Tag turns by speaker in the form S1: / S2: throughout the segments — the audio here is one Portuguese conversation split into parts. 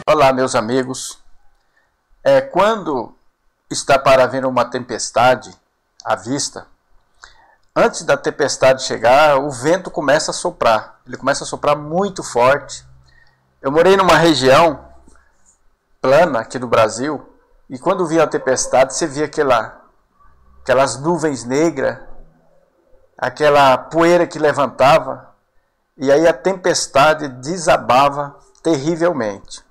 S1: Olá, meus amigos. Quando está para vir uma tempestade à vista, antes da tempestade chegar, o vento começa a soprar. Ele começa a soprar muito forte. Eu morei numa região plana aqui do Brasil, e quando via a tempestade, você via aquelas nuvens negras, aquela poeira que levantava, e aí a tempestade desabava terrivelmente.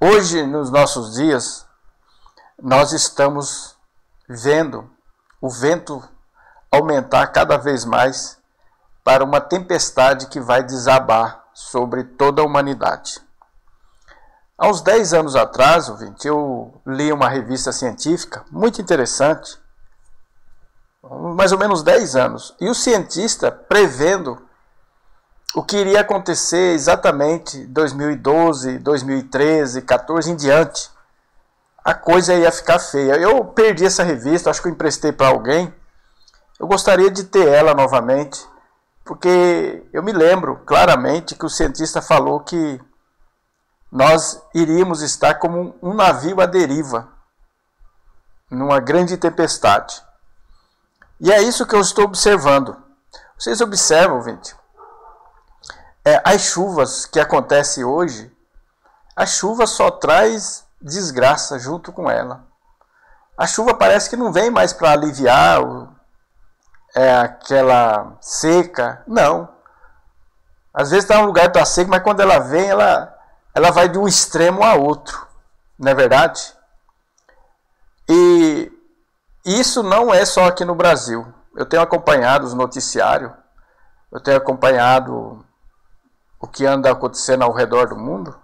S1: Hoje, nos nossos dias, nós estamos vendo o vento aumentar cada vez mais para uma tempestade que vai desabar sobre toda a humanidade. Há uns 10 anos atrás, ouvinte, eu li uma revista científica muito interessante, mais ou menos 10 anos, e o cientista prevendo o que iria acontecer exatamente em 2012, 2013, 14 em diante. A coisa ia ficar feia. Eu perdi essa revista, acho que eu emprestei para alguém. Eu gostaria de ter ela novamente, porque eu me lembro claramente que o cientista falou que nós iríamos estar como um navio à deriva, numa grande tempestade. E é isso que eu estou observando. Vocês observam, gente? As chuvas que acontecem hoje, a chuva só traz desgraça junto com ela. A chuva parece que não vem mais para aliviar aquela seca. Não. Às vezes está um lugar que está seco, mas quando ela vem, ela vai de um extremo a outro. Não é verdade? E isso não é só aqui no Brasil. Eu tenho acompanhado os noticiários, eu tenho acompanhado o que anda acontecendo ao redor do mundo.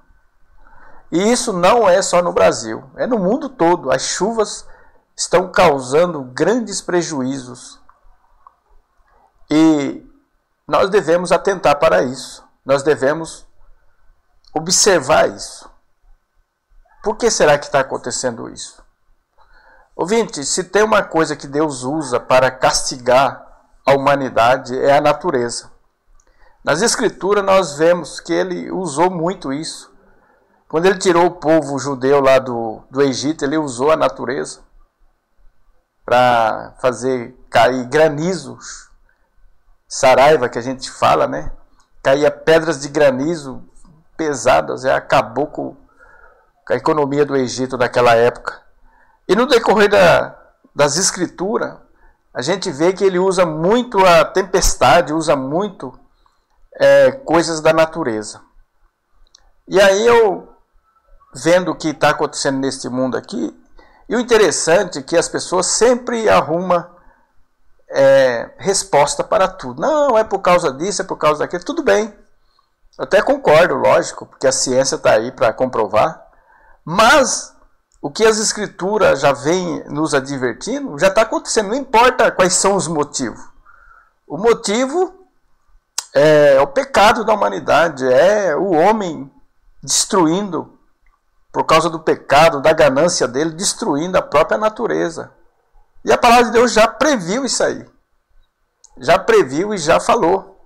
S1: E isso não é só no Brasil, é no mundo todo. As chuvas estão causando grandes prejuízos. E nós devemos atentar para isso. Nós devemos observar isso. Por que será que está acontecendo isso? Ouvinte, se tem uma coisa que Deus usa para castigar a humanidade, é a natureza. Nas Escrituras nós vemos que ele usou muito isso. Quando ele tirou o povo judeu lá do Egito, ele usou a natureza para fazer cair granizos, saraiva que a gente fala, né? Caía pedras de granizo pesadas, acabou com a economia do Egito naquela época. E no decorrer das Escrituras, a gente vê que ele usa muito a tempestade, usa muito coisas da natureza. E aí eu, vendo o que está acontecendo neste mundo aqui, e o interessante é que as pessoas sempre arrumam resposta para tudo. Não, é por causa disso, é por causa daquilo. Tudo bem, eu até concordo, lógico, porque a ciência está aí para comprovar. Mas o que as Escrituras já vêm nos advertindo, já está acontecendo. Não importa quais são os motivos. O motivo é o pecado da humanidade, é o homem destruindo, por causa do pecado, da ganância dele, destruindo a própria natureza. E a palavra de Deus já previu isso aí. Já previu e já falou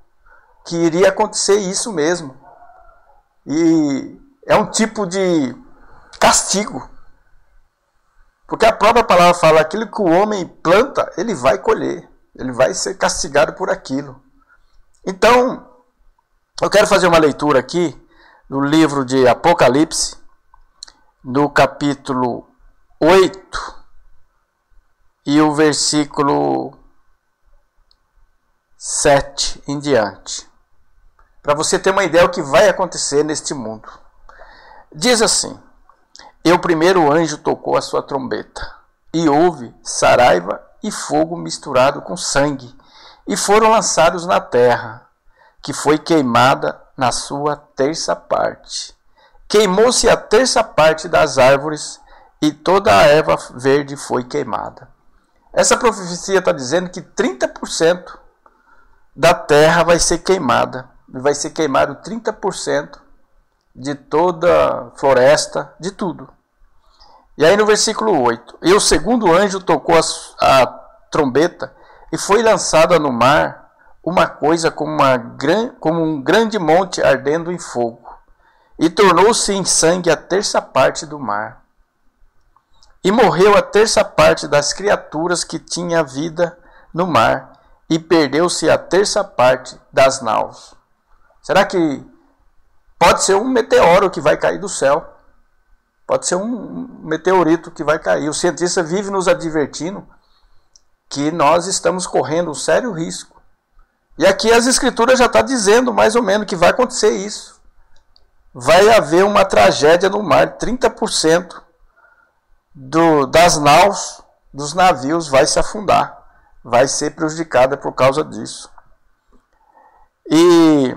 S1: que iria acontecer isso mesmo. E é um tipo de castigo. Porque a própria palavra fala, aquilo que o homem planta, ele vai colher. Ele vai ser castigado por aquilo. Então, eu quero fazer uma leitura aqui do livro de Apocalipse, no capítulo 8, e o versículo 7 em diante. Para você ter uma ideia do que vai acontecer neste mundo. Diz assim: E o primeiro anjo tocou a sua trombeta, e houve saraiva e fogo misturado com sangue, e foram lançados na terra, que foi queimada na sua terça parte. Queimou-se a terça parte das árvores, e toda a erva verde foi queimada. Essa profecia está dizendo que 30% da terra vai ser queimada. Vai ser queimado 30% de toda a floresta, de tudo. E aí no versículo 8, e o segundo anjo tocou a trombeta, e foi lançada no mar uma coisa como um grande monte ardendo em fogo, e tornou-se em sangue a terça parte do mar. E morreu a terça parte das criaturas que tinha vida no mar, e perdeu-se a terça parte das naus. Será que pode ser um meteoro que vai cair do céu? Pode ser um meteorito que vai cair. O cientista vive nos advertindo que nós estamos correndo um sério risco. E aqui as escrituras já estão dizendo mais ou menos que vai acontecer isso. Vai haver uma tragédia no mar. 30% das naus, dos navios, vai se afundar. Vai ser prejudicada por causa disso. E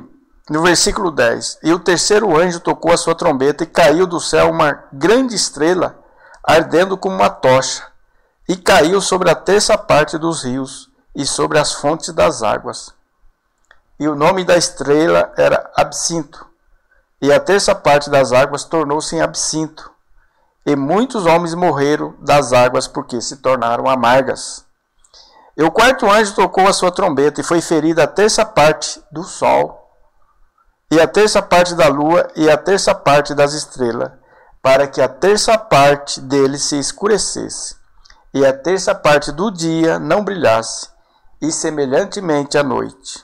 S1: no versículo 10. E o terceiro anjo tocou a sua trombeta e caiu do céu uma grande estrela, ardendo como uma tocha, e caiu sobre a terça parte dos rios e sobre as fontes das águas. E o nome da estrela era Absinto, e a terça parte das águas tornou-se em absinto, e muitos homens morreram das águas porque se tornaram amargas. E o quarto anjo tocou a sua trombeta, e foi ferida a terça parte do sol, e a terça parte da lua, e a terça parte das estrelas, para que a terça parte deles se escurecesse, e a terça parte do dia não brilhasse, e semelhantemente à noite.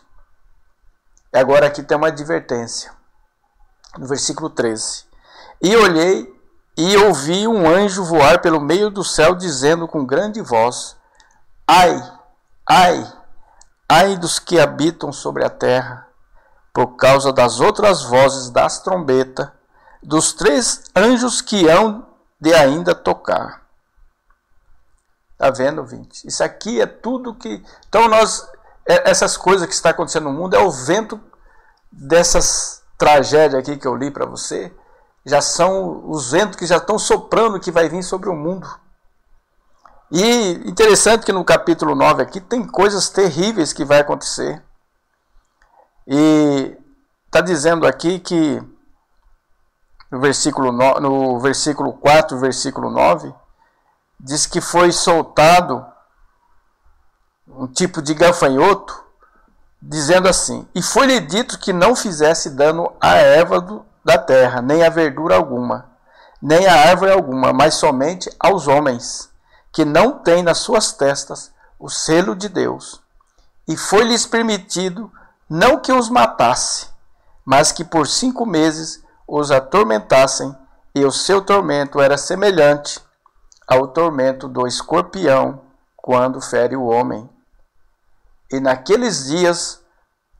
S1: E agora aqui tem uma advertência, no versículo 13. E olhei e ouvi um anjo voar pelo meio do céu, dizendo com grande voz: Ai, ai, ai dos que habitam sobre a terra, por causa das outras vozes das trombetas, dos 3 anjos que hão de ainda tocar. Está vendo, ouvinte? Isso aqui é tudo que... Então, essas coisas que está acontecendo no mundo é o vento dessas tragédias aqui que eu li para você. Já são os ventos que já estão soprando que vai vir sobre o mundo. E interessante que no capítulo 9 aqui tem coisas terríveis que vai acontecer. E está dizendo aqui que no versículo 4, versículo 9, diz que foi soltado um tipo de gafanhoto, dizendo assim: E foi-lhe dito que não fizesse dano à erva da terra, nem a verdura alguma, nem a árvore alguma, mas somente aos homens, que não têm nas suas testas o selo de Deus. E foi-lhes permitido não que os matasse, mas que por 5 meses os atormentassem, e o seu tormento era semelhante ao tormento do escorpião quando fere o homem. E naqueles dias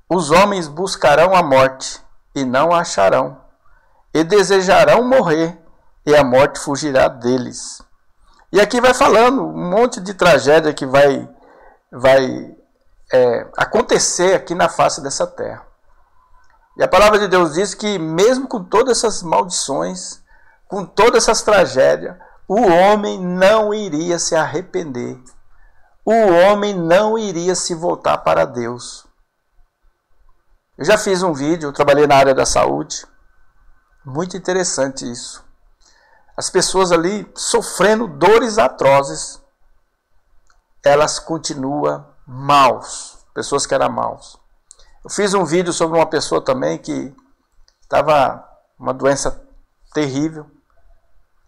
S1: os homens buscarão a morte, e não a acharão, e desejarão morrer, e a morte fugirá deles. E aqui vai falando um monte de tragédia que vai acontecer aqui na face dessa terra. E a palavra de Deus diz que mesmo com todas essas maldições, com todas essas tragédias, o homem não iria se arrepender. O homem não iria se voltar para Deus. Eu já fiz um vídeo, eu trabalhei na área da saúde. Muito interessante isso. As pessoas ali sofrendo dores atrozes, elas continuam maus. Pessoas que eram maus. Eu fiz um vídeo sobre uma pessoa também que estava uma doença terrível.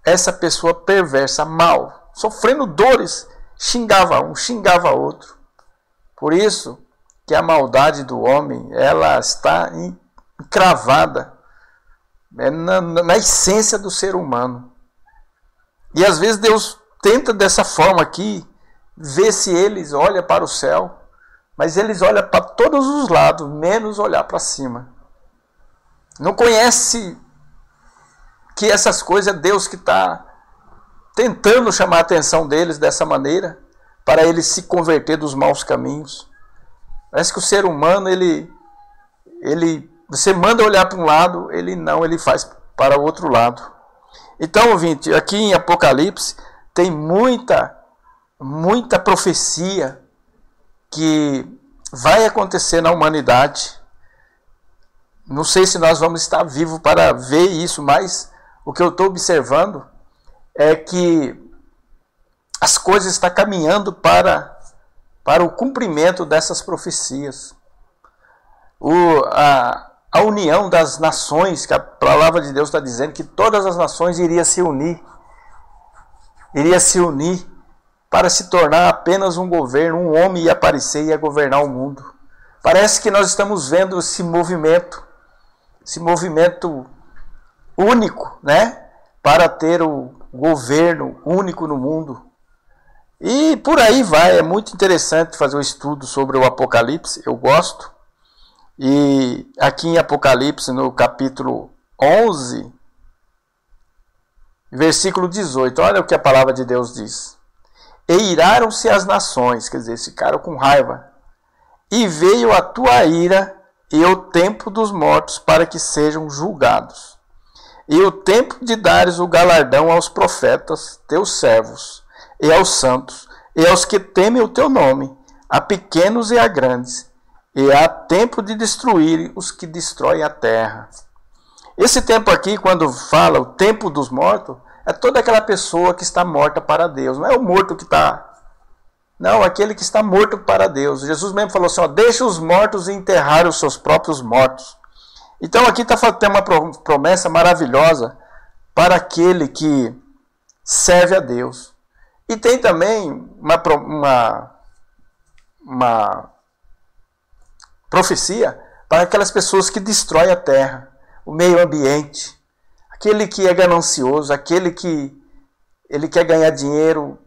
S1: Essa pessoa perversa, mal, sofrendo dores, xingava um, xingava outro. Por isso que a maldade do homem, ela está encravada na essência do ser humano. E às vezes Deus tenta dessa forma aqui, ver se eles olham para o céu, mas eles olham para todos os lados, menos olhar para cima. Não conhece que essas coisas é Deus que está tentando chamar a atenção deles dessa maneira, para eles se converter dos maus caminhos. Parece que o ser humano, você manda olhar para um lado, ele faz para o outro lado. Então, ouvinte, aqui em Apocalipse tem muita profecia que vai acontecer na humanidade. Não sei se nós vamos estar vivos para ver isso, mas o que eu estou observando é que as coisas estão caminhando para o cumprimento dessas profecias. A união das nações, que a palavra de Deus está dizendo que todas as nações iriam se unir para se tornar apenas um governo, um homem ia aparecer e ia governar o mundo. Parece que nós estamos vendo esse movimento único, né? Para ter o governo único no mundo. E por aí vai, é muito interessante fazer um estudo sobre o Apocalipse, eu gosto. E aqui em Apocalipse, no capítulo 11, versículo 18, olha o que a palavra de Deus diz. E iraram-se as nações, quer dizer, ficaram com raiva. E veio a tua ira e o tempo dos mortos para que sejam julgados. E o tempo de dares o galardão aos profetas, teus servos, e aos santos, e aos que temem o teu nome, a pequenos e a grandes, e há tempo de destruir os que destroem a terra. Esse tempo aqui, quando fala o tempo dos mortos, é toda aquela pessoa que está morta para Deus. Não é o morto que está... Não, aquele que está morto para Deus. Jesus mesmo falou assim, ó, deixa os mortos enterrar os seus próprios mortos. Então aqui tem uma promessa maravilhosa para aquele que serve a Deus. E tem também uma profecia para aquelas pessoas que destroem a terra, o meio ambiente. Aquele que é ganancioso, aquele que ele quer ganhar dinheiro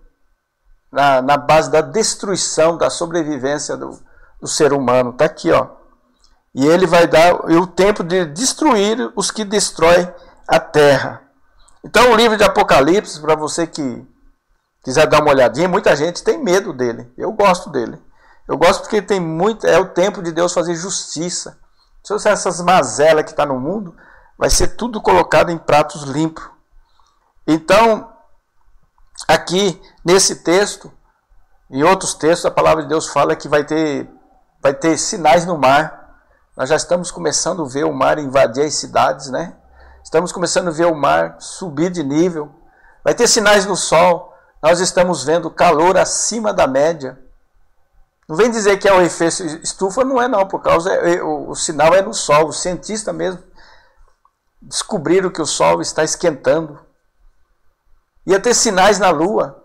S1: na base da destruição, da sobrevivência do ser humano. Está aqui, ó. E ele vai dar o tempo de destruir os que destroem a terra. Então o livro de Apocalipse, para você que quiser dar uma olhadinha, muita gente tem medo dele. Eu gosto dele. Eu gosto porque tem muito, é o tempo de Deus fazer justiça. Se essas mazelas que está no mundo, vai ser tudo colocado em pratos limpos. Então, aqui nesse texto, em outros textos, a palavra de Deus fala que vai ter sinais no mar. Nós já estamos começando a ver o mar invadir as cidades, né? Estamos começando a ver o mar subir de nível. Vai ter sinais no sol. Nós estamos vendo calor acima da média. Não vem dizer que é o efeito estufa, não é não, por causa o sinal é no sol. Os cientistas mesmo descobriram que o sol está esquentando. Ia ter sinais na lua.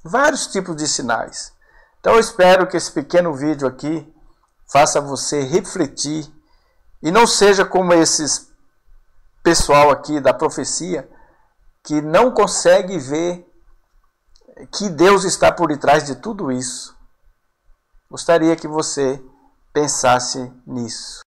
S1: Vários tipos de sinais. Então eu espero que esse pequeno vídeo aqui faça você refletir e não seja como esses pessoal aqui da profecia que não consegue ver que Deus está por detrás de tudo isso. Gostaria que você pensasse nisso.